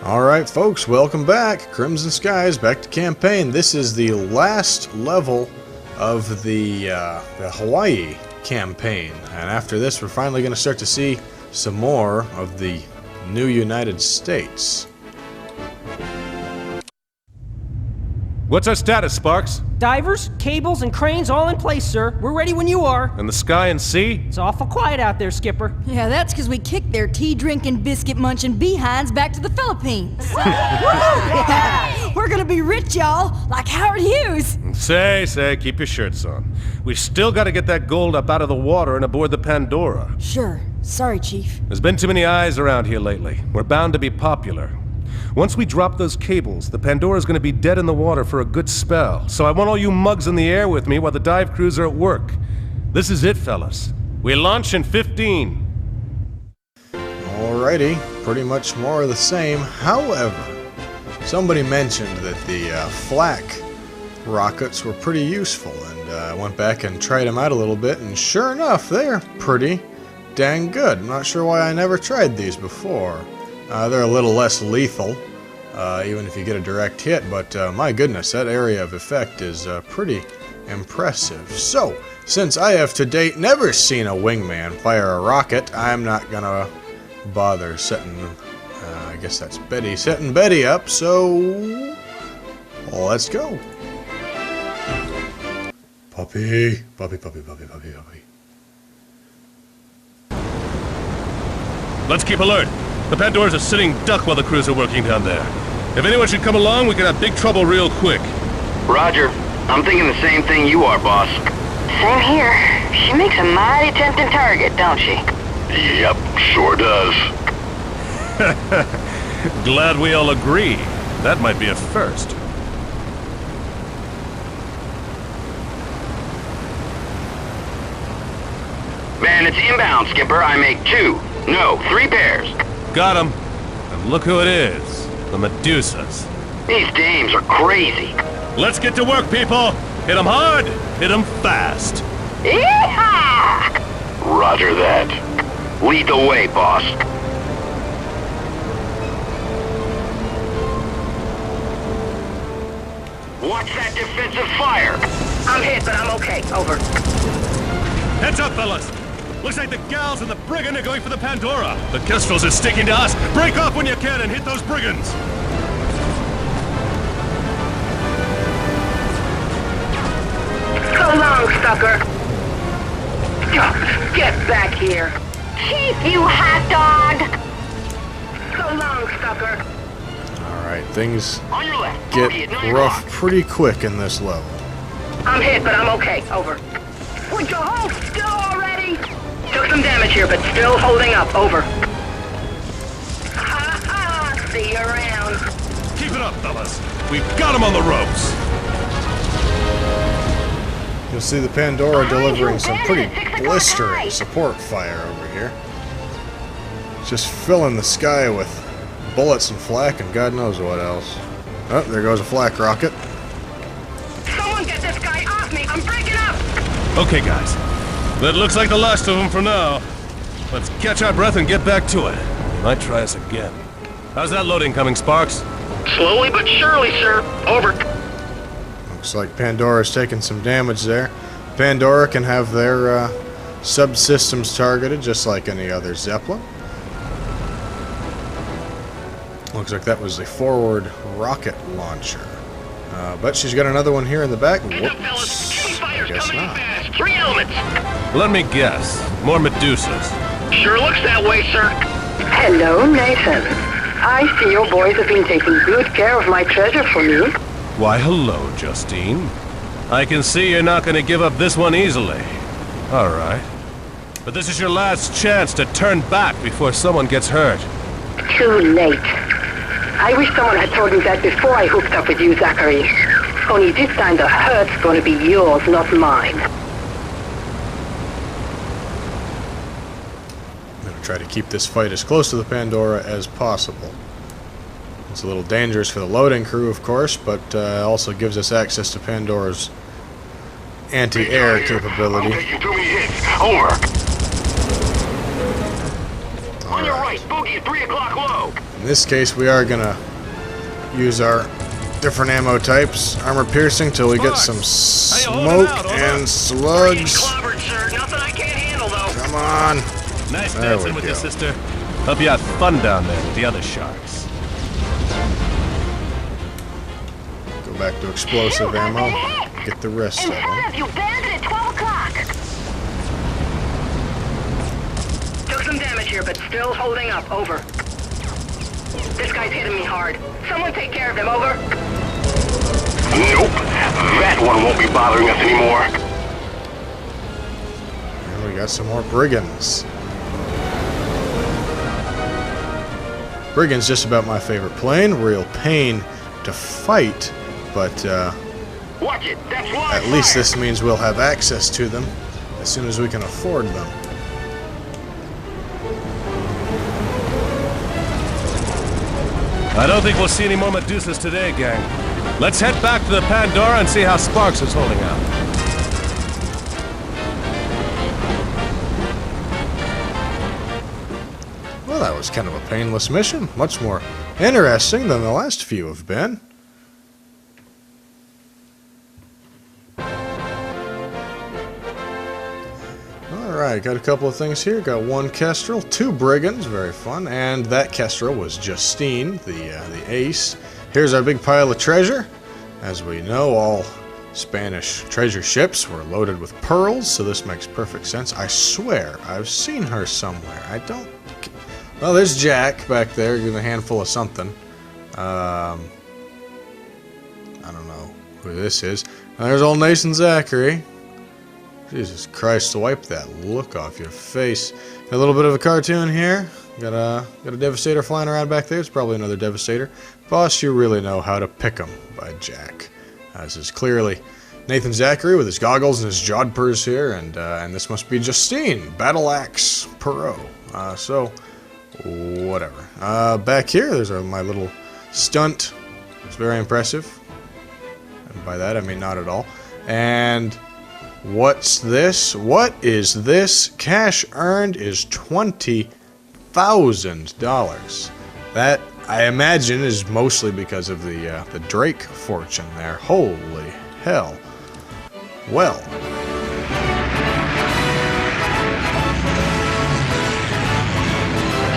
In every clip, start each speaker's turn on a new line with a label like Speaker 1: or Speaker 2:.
Speaker 1: Alright folks, welcome back. Crimson Skies, back to campaign. This is the last level of the Hawaii campaign. And after this, we're finally going to start to see some more of the new United States.
Speaker 2: What's our status, Sparks?
Speaker 3: Divers, cables, and cranes all in place, sir. We're ready when you are.
Speaker 2: And the sky and sea?
Speaker 3: It's awful quiet out there, Skipper.
Speaker 4: Yeah, that's because we kicked their tea-drinking, biscuit-munching behinds back to the Philippines. We're gonna be rich, y'all, like Howard Hughes.
Speaker 2: Say, keep your shirts on. We've still got to get that gold up out of the water and aboard the Pandora.
Speaker 4: Sure. Sorry, Chief.
Speaker 2: There's been too many eyes around here lately. We're bound to be popular. Once we drop those cables, the Pandora's gonna be dead in the water for a good spell. So I want all you mugs in the air with me while the dive crews are at work. This is it, fellas. We launch in 15.
Speaker 1: Alrighty, pretty much more of the same. However, somebody mentioned that the flak rockets were pretty useful, and I went back and tried them out a little bit, and sure enough, they're pretty dang good. I'm not sure why I never tried these before. They're a little less lethal, even if you get a direct hit, but my goodness, that area of effect is pretty impressive. So, since I have to date never seen a wingman fire a rocket, I'm not gonna bother setting, I guess that's Betty, setting Betty up, so let's go. Puppy.
Speaker 2: Let's keep alert. The Pandora's a sitting duck while the crews are working down there. If anyone should come along, we could have big trouble real quick.
Speaker 5: Roger. I'm thinking the same thing you are, boss.
Speaker 6: Same here. She makes a mighty tempting target, don't she?
Speaker 5: Yep, sure does.
Speaker 2: Glad we all agree. That might be a first.
Speaker 5: Man, it's inbound, Skipper. I make 3 pairs.
Speaker 2: Got him. And look who it is. The Medusas.
Speaker 5: These dames are crazy.
Speaker 2: Let's get to work, people. Hit them hard. Hit them fast.
Speaker 6: Yeehaw!
Speaker 5: Roger that. Lead the way, boss. Watch that defensive fire.
Speaker 6: I'm hit, but I'm okay. Over.
Speaker 2: Heads up, fellas. Looks like the gals and the brigand are going for the Pandora. The Kestrels are sticking to us. Break off when you can and hit those brigands.
Speaker 6: So long, sucker. Get back here. Chief, you hot dog. So long, sucker.
Speaker 1: Alright, things
Speaker 5: On your left.
Speaker 1: get
Speaker 5: Bogey at 9
Speaker 1: rough
Speaker 5: o'clock.
Speaker 1: pretty quick in this level.
Speaker 6: I'm hit, but I'm okay. Over. Would you hold still already? Took some damage here, but still holding up. Over. Ha ha! See you around.
Speaker 2: Keep it up, fellas. We've got them on the ropes.
Speaker 1: You'll see the Pandora delivering some pretty blistering support fire over here. Just filling the sky with bullets and flak and God knows what else. Oh, there goes a flak rocket.
Speaker 6: Someone get this guy off me! I'm breaking up!
Speaker 2: Okay, guys. That looks like the last of them for now. Let's catch our breath and get back to it. Might try us again. How's that loading coming, Sparks?
Speaker 5: Slowly but surely, sir. Over.
Speaker 1: Looks like Pandora's taking some damage there. Pandora can have their subsystems targeted just like any other Zeppelin. Looks like that was the forward rocket launcher. But she's got another one here in the back. Whoops. I guess not.
Speaker 5: 3 elements.
Speaker 2: Let me guess. More Medusas.
Speaker 5: Sure looks that way, sir.
Speaker 6: Hello, Nathan. I see your boys have been taking good care of my treasure for me.
Speaker 2: Why, hello, Justine. I can see you're not going to give up this one easily. All right. But this is your last chance to turn back before someone gets hurt.
Speaker 6: Too late. I wish someone had told me that before I hooked up with you, Zachary. Only this time the hurt's gonna be yours, not mine.
Speaker 1: I'm going to try to keep this fight as close to the Pandora as possible. It's a little dangerous for the loading crew, of course, but also gives us access to Pandora's anti-air capability.
Speaker 5: I'm taking too many hits. Over. On your right, bogey at 3 o'clock low.
Speaker 1: In this case, we are gonna use our different ammo types. Armor piercing till we get some smoke and slugs.
Speaker 5: Clobbered, sir. Nothing I can't handle, though.
Speaker 1: Come on.
Speaker 2: Nice
Speaker 1: There
Speaker 2: dancing
Speaker 1: we
Speaker 2: with
Speaker 1: go.
Speaker 2: you, sister. Hope you had fun down there with the other sharks.
Speaker 1: Go back to explosive ammo. Get the rest of them.
Speaker 6: You banded at 12 o'clock. Took some damage here, but still holding up. Over. This guy's hitting me hard. Someone take care of him. Over.
Speaker 5: Nope. That one won't be bothering us anymore.
Speaker 1: And we got some more brigands. Brigand's just about my favorite plane. Real pain to fight, but
Speaker 5: Watch it. That's live
Speaker 1: at least
Speaker 5: fire.
Speaker 1: this means we'll have access to them as soon as we can afford them.
Speaker 2: I don't think we'll see any more Medusas today, gang. Let's head back to the Pandora and see how Sparks is holding out.
Speaker 1: Well, that was kind of a painless mission. Much more interesting than the last few have been. Alright, got a couple of things here. Got one Kestrel, two Brigands, very fun, and that Kestrel was Justine, the ace. Here's our big pile of treasure. As we know, all Spanish treasure ships were loaded with pearls, so this makes perfect sense. I swear, I've seen her somewhere. I don't... Well, there's Jack back there, getting a handful of something. I don't know who this is. And there's old Nathan Zachary. Jesus Christ, wipe that look off your face. A little bit of a cartoon here. Got a Devastator flying around back there. It's probably another Devastator. Boss, you really know how to pick 'em by Jack. This is clearly Nathan Zachary with his goggles and his jodhpurs here, and this must be Justine, Battle Axe Perot. So, whatever. Back here, there's my little stunt. It's very impressive. And by that, I mean not at all. And what's this? What is this? Cash earned is $20,000. That, I imagine, is mostly because of the Drake fortune there. Holy hell. Well.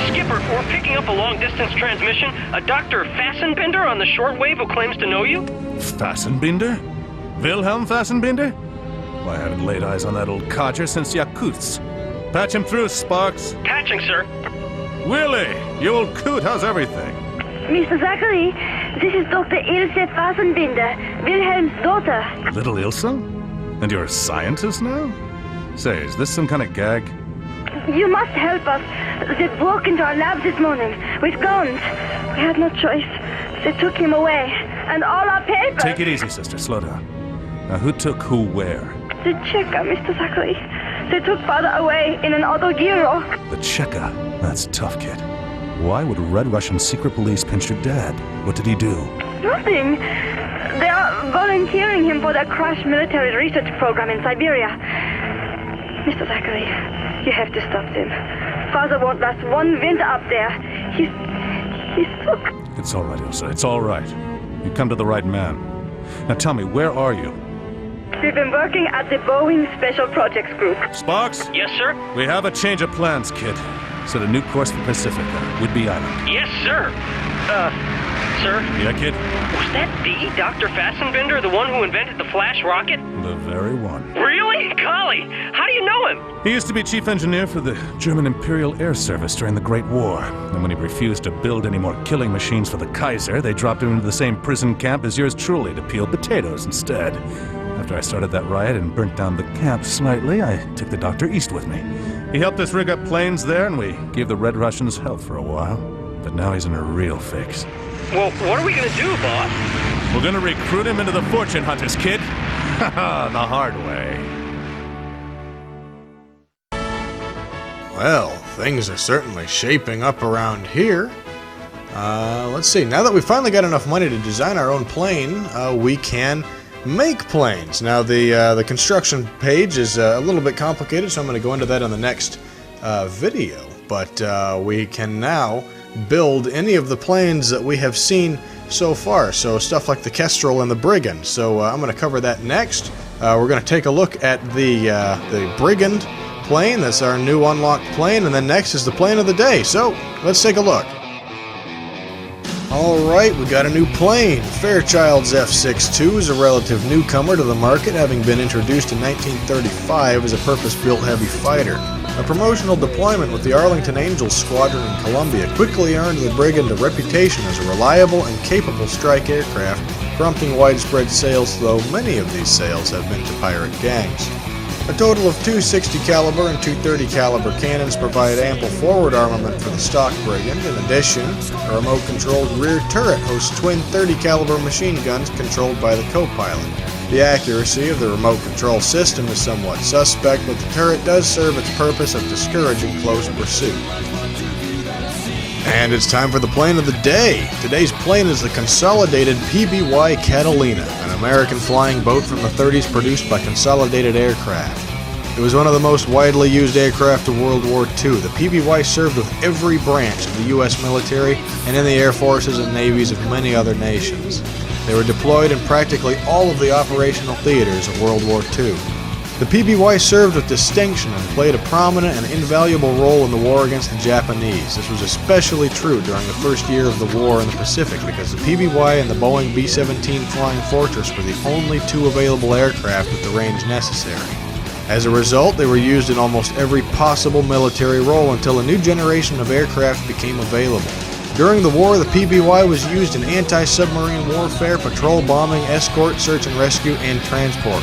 Speaker 3: Skipper, we're picking up a long-distance transmission. A Dr. Fassenbinder on the shortwave who claims to know you?
Speaker 2: Fassenbinder? Wilhelm Fassenbinder? Well, I haven't laid eyes on that old codger since Yakutsk. Patch him through, Sparks.
Speaker 3: Patching, sir.
Speaker 2: Willie, you old coot, how's everything?
Speaker 7: Mr. Zachary, this is Dr. Ilse Fassenbinder, Wilhelm's daughter.
Speaker 2: Little Ilsa? And you're a scientist now? Say, is this some kind of gag?
Speaker 7: You must help us. They broke into our lab this morning with guns. We had no choice. They took him away. And all our papers.
Speaker 2: Take it easy, sister. Slow down. Now, who took who where?
Speaker 7: The Cheka, Mr. Zachary. They took father away in an autogyro.
Speaker 2: The Cheka. That's tough, kid. Why would Red Russian secret police pinch your dad? What did he do?
Speaker 7: Nothing. They are volunteering him for their crash military research program in Siberia. Mr. Zachary, you have to stop them. Father won't last one winter up there. He's sick.
Speaker 2: It's all right, Ilsa. It's all right. You come to the right man. Now tell me, where are you?
Speaker 7: We've been working at the Boeing Special Projects Group.
Speaker 2: Sparks?
Speaker 3: Yes, sir?
Speaker 2: We have a change of plans, kid. Set a new course for Pacifica, Whidbey Island.
Speaker 3: Yes, sir. Sir?
Speaker 2: Yeah, kid?
Speaker 3: Was that the Dr. Fassenbinder, the one who invented the flash rocket?
Speaker 2: The very one.
Speaker 3: Really? Golly, how do you know him?
Speaker 2: He used to be chief engineer for the German Imperial Air Service during the Great War. And when he refused to build any more killing machines for the Kaiser, they dropped him into the same prison camp as yours truly to peel potatoes instead. After I started that riot and burnt down the camp slightly, I took the doctor east with me. He helped us rig up planes there, and we gave the Red Russians hell for a while. But now he's in a real fix.
Speaker 3: Well, what are we gonna do, boss?
Speaker 2: We're gonna recruit him into the Fortune Hunters, kid. Haha, the hard way.
Speaker 1: Well, things are certainly shaping up around here. Let's see. Now that we've finally got enough money to design our own plane, we can make planes. Now, the construction page is a little bit complicated, so I'm going to go into that on the next video. But we can now build any of the planes that we have seen so far. So stuff like the Kestrel and the Brigand. So I'm going to cover that next. We're going to take a look at the Brigand plane. That's our new unlocked plane. And then next is the plane of the day. So let's take a look. Alright, we got a new plane. Fairchild's F-62 is a relative newcomer to the market, having been introduced in 1935 as a purpose-built heavy fighter. A promotional deployment with the Arlington Angels Squadron in Colombia quickly earned the Brigand a reputation as a reliable and capable strike aircraft, prompting widespread sales, though many of these sales have been to pirate gangs. A total of two 60 caliber and two 30 caliber cannons provide ample forward armament for the stock Brigand. In addition, a remote-controlled rear turret hosts twin 30 caliber machine guns controlled by the co-pilot. The accuracy of the remote control system is somewhat suspect, but the turret does serve its purpose of discouraging close pursuit. And it's time for the plane of the day. Today's plane is the consolidated PBY Catalina, an American flying boat from the 30s produced by Consolidated Aircraft. It was one of the most widely used aircraft of World War II. The PBY served with every branch of the U.S. military and in the air forces and navies of many other nations. They were deployed in practically all of the operational theaters of World War II. The PBY served with distinction and played a prominent and invaluable role in the war against the Japanese. This was especially true during the first year of the war in the Pacific, because the PBY and the Boeing B-17 Flying Fortress were the only two available aircraft with the range necessary. As a result, they were used in almost every possible military role until a new generation of aircraft became available. During the war, the PBY was used in anti-submarine warfare, patrol bombing, escort, search and rescue, and transport.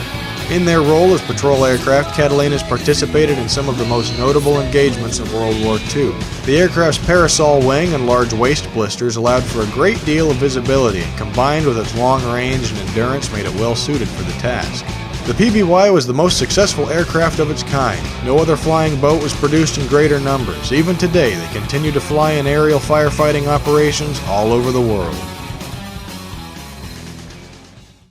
Speaker 1: In their role as patrol aircraft, Catalinas participated in some of the most notable engagements of World War II. The aircraft's parasol wing and large waist blisters allowed for a great deal of visibility, and combined with its long range and endurance made it well suited for the task. The PBY was the most successful aircraft of its kind. No other flying boat was produced in greater numbers. Even today, they continue to fly in aerial firefighting operations all over the world.